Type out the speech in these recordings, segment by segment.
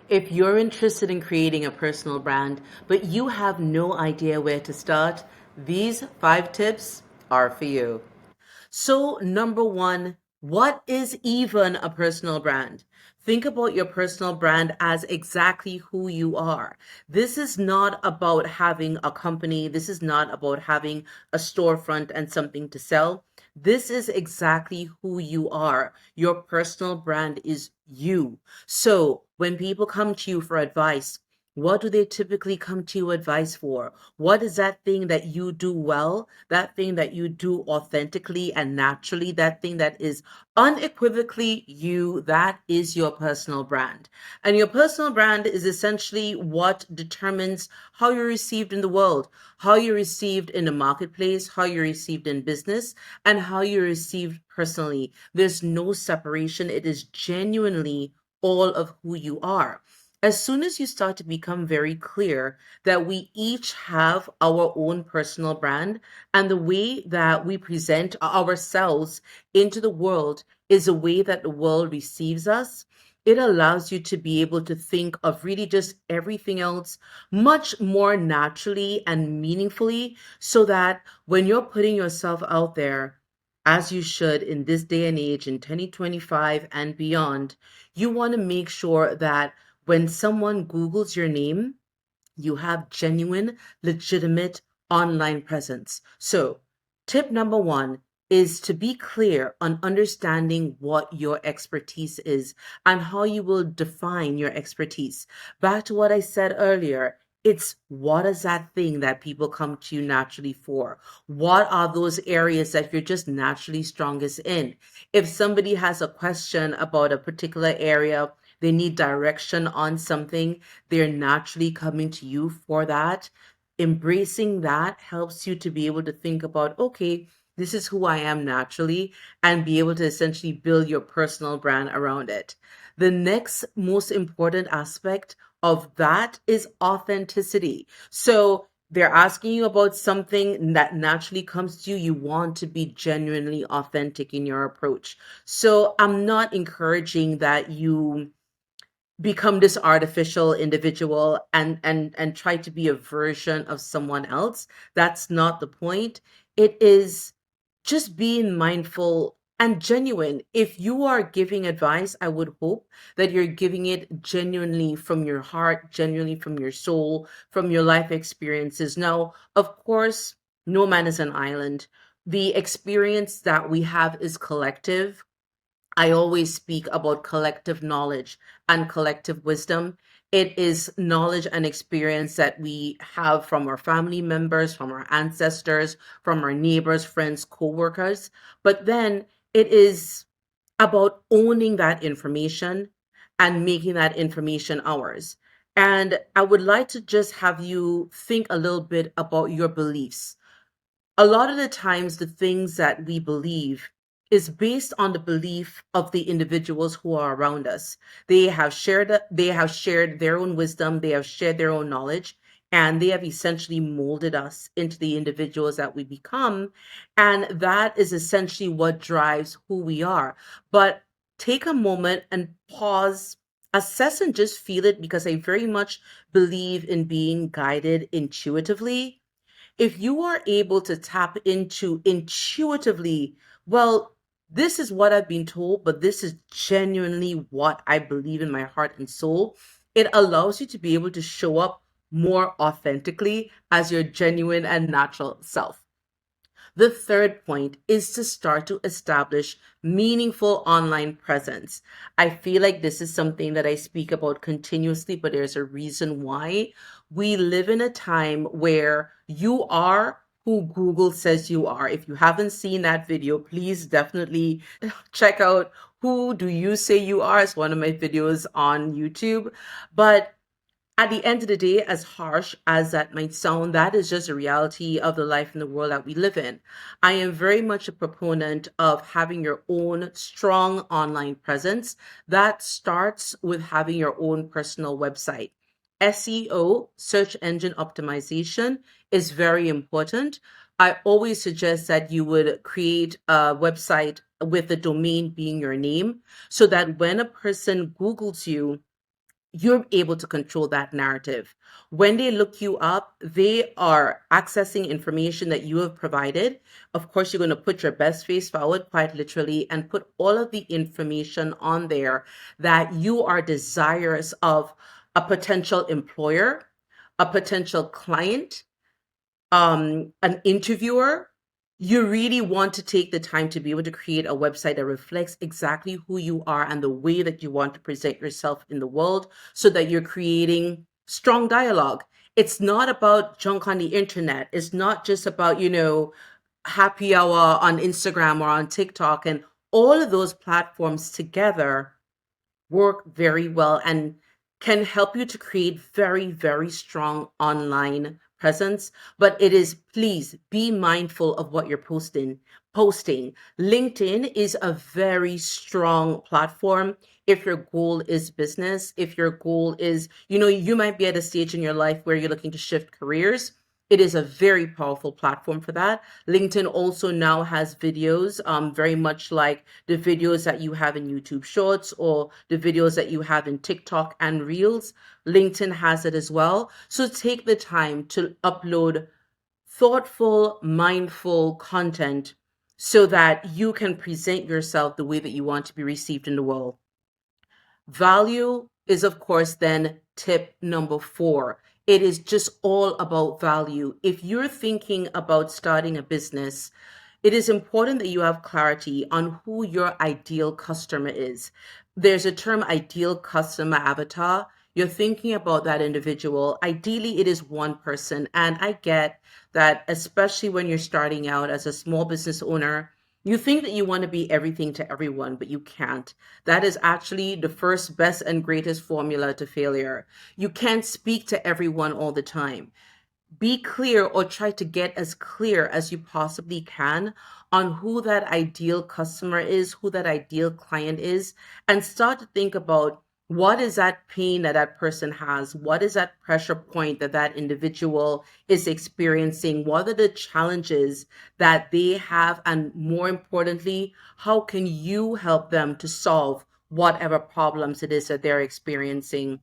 If you're interested in creating a personal brand, but you have no idea where to start, these 5 tips are for you. So, number one, what is even a personal brand? Think about your personal brand as exactly who you are. This is not about having a company. This is not about having a storefront and something to sell. This is exactly who you are. Your personal brand is you. So, when people come to you for advice, what do they typically come to you advice for? What is that thing that you do well, that thing that you do authentically and naturally, that thing that is unequivocally you? That is your personal brand. And your personal brand is essentially what determines how you're received in the world, how you're received in the marketplace, how you're received in business, and how you're received personally. There's no separation. It is genuinely all of who you are. As soon as you start to become very clear that we each have our own personal brand and the way that we present ourselves into the world is a way that the world receives us, it allows you to be able to think of really just everything else much more naturally and meaningfully, so that when you're putting yourself out there, as you should in this day and age in 2025 and beyond, you want to make sure that when someone Googles your name, you have genuine, legitimate online presence. So, tip number one is to be clear on understanding what your expertise is and how you will define your expertise. Back to what I said earlier. It's what is that thing that people come to you naturally for? What are those areas that you're just naturally strongest in? If somebody has a question about a particular area, they need direction on something, they're naturally coming to you for that. Embracing that helps you to be able to think about, okay, this is who I am naturally, and be able to essentially build your personal brand around it. The next most important aspect of that is authenticity. So they're asking you about something that naturally comes to you. You want to be genuinely authentic in your approach. So I'm not encouraging that you become this artificial individual and try to be a version of someone else. That's not the point. It is just being mindful and genuine. If you are giving advice, I would hope that you're giving it genuinely from your heart, genuinely from your soul, from your life experiences. Now, of course, no man is an island. The experience that we have is collective. I always speak about collective knowledge and collective wisdom. It is knowledge and experience that we have from our family members, from our ancestors, from our neighbors, friends, co-workers. But then it is about owning that information and making that information ours. And I would like to just have you think a little bit about your beliefs. A lot of the times the things that we believe is based on the belief of the individuals who are around us. They have shared their own wisdom, they have shared their own knowledge, and they have essentially molded us into the individuals that we become. And that is essentially what drives who we are. But take a moment and pause, assess, and just feel it, because I very much believe in being guided intuitively. If you are able to tap into intuitively, well, this is what I've been told, but this is genuinely what I believe in my heart and soul, it allows you to be able to show up more authentically as your genuine and natural self. The third point is to start to establish meaningful online presence. I feel like this is something that I speak about continuously, but there's a reason why. We live in a time where you are who Google says you are. If you haven't seen that video, please definitely check out Who Do You Say You Are? It's one of my videos on YouTube. But at the end of the day, as harsh as that might sound, that is just a reality of the life and the world that we live in. I am very much a proponent of having your own strong online presence. That starts with having your own personal website. SEO, search engine optimization, is very important. I always suggest that you would create a website with the domain being your name, so that when a person Googles you, you're able to control that narrative. When they look you up, they are accessing information that you have provided. Of course, you're going to put your best face forward, quite literally, and put all of the information on there that you are desirous of a potential employer, a potential client, an interviewer. You really want to take the time to be able to create a website that reflects exactly who you are and the way that you want to present yourself in the world so that you're creating strong dialogue. It's not about junk on the internet. It's not just about, happy hour on Instagram or on TikTok, and all of those platforms together work very well and can help you to create very, very strong online presence. But it is, please be mindful of what you're posting. LinkedIn is a very strong platform if your goal is business, if your goal is, you might be at a stage in your life where you're looking to shift careers. It is a very powerful platform for that. LinkedIn also now has videos, very much like the videos that you have in YouTube Shorts or the videos that you have in TikTok and Reels. LinkedIn has it as well. So take the time to upload thoughtful, mindful content so that you can present yourself the way that you want to be received in the world. Value is, of course, then tip number 4. It is just all about value. If you're thinking about starting a business, it is important that you have clarity on who your ideal customer is. There's a term, ideal customer avatar. You're thinking about that individual. Ideally, it is one person. And I get that, especially when you're starting out as a small business owner, you think that you want to be everything to everyone, but you can't. That is actually the first, best, and greatest formula to failure. You can't speak to everyone all the time. Be clear, or try to get as clear as you possibly can on who that ideal customer is, who that ideal client is, and start to think about what is that pain that that person has? What is that pressure point that that individual is experiencing? What are the challenges that they have? And more importantly, how can you help them to solve whatever problems it is that they're experiencing?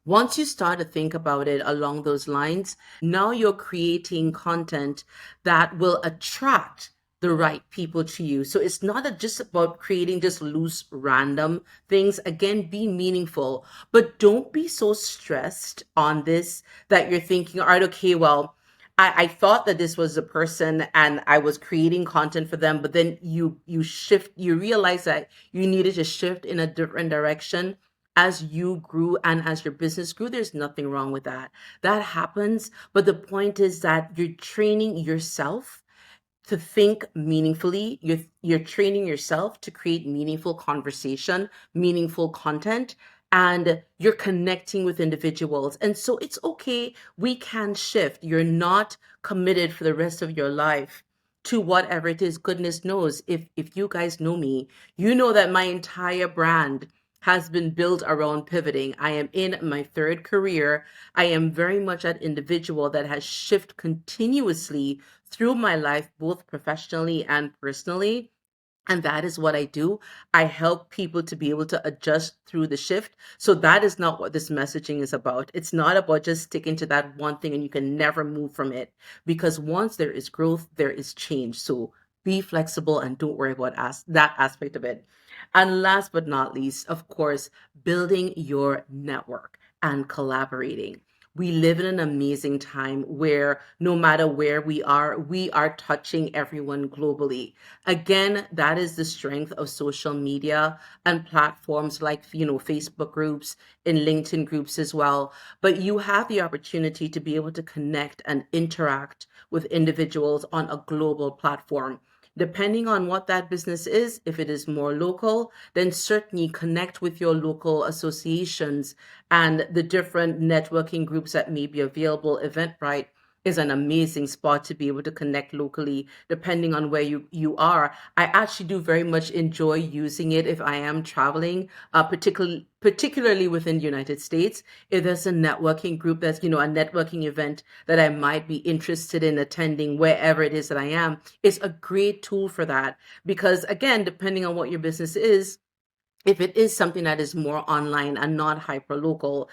Once you start to think about it along those lines, now you're creating content that will attract the right people to you. So it's not just about creating just loose, random things. Again, be meaningful, but don't be so stressed on this that you're thinking, all right, okay, well, I thought that this was a person and I was creating content for them, but then you realize that you needed to shift in a different direction as you grew and as your business grew. There's nothing wrong with that. That happens. But the point is that you're training yourself to think meaningfully. You're training yourself to create meaningful conversation, meaningful content, and you're connecting with individuals. And so it's okay. We can shift. You're not committed for the rest of your life to whatever it is. Goodness knows, if you guys know me, you know that my entire brand has been built around pivoting. I am in my third career. I am very much that individual that has shifted continuously through my life, both professionally and personally. And that is what I do. I help people to be able to adjust through the shift. So that is not what this messaging is about. It's not about just sticking to that one thing and you can never move from it. Because once there is growth, there is change. So be flexible and don't worry about that aspect of it. And last but not least, of course, building your network and collaborating. We live in an amazing time where no matter where we are touching everyone globally. Again, that is the strength of social media and platforms like, Facebook groups and LinkedIn groups as well. But you have the opportunity to be able to connect and interact with individuals on a global platform. Depending on what that business is, if it is more local, then certainly connect with your local associations and the different networking groups that may be available. Eventbrite is an amazing spot to be able to connect locally, depending on where you are. I actually do very much enjoy using it if I am traveling, particularly within the United States. If there's a networking group that's, a networking event that I might be interested in attending wherever it is that I am, it's a great tool for that. Because again, depending on what your business is, If it is something that is more online and not hyper local,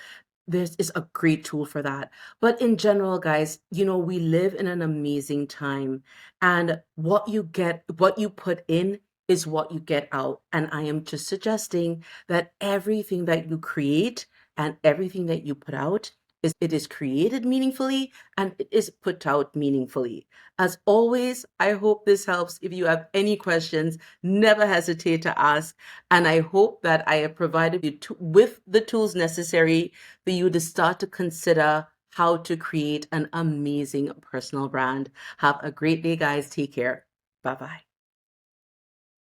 this is a great tool for that. But in general, guys, we live in an amazing time, and what you put in is what you get out. And I am just suggesting that everything that you create and everything that you put out it is created meaningfully and it is put out meaningfully. As always, I hope this helps. If you have any questions, never hesitate to ask. And I hope that I have provided you with the tools necessary for you to start to consider how to create an amazing personal brand. Have a great day, guys. Take care. Bye bye.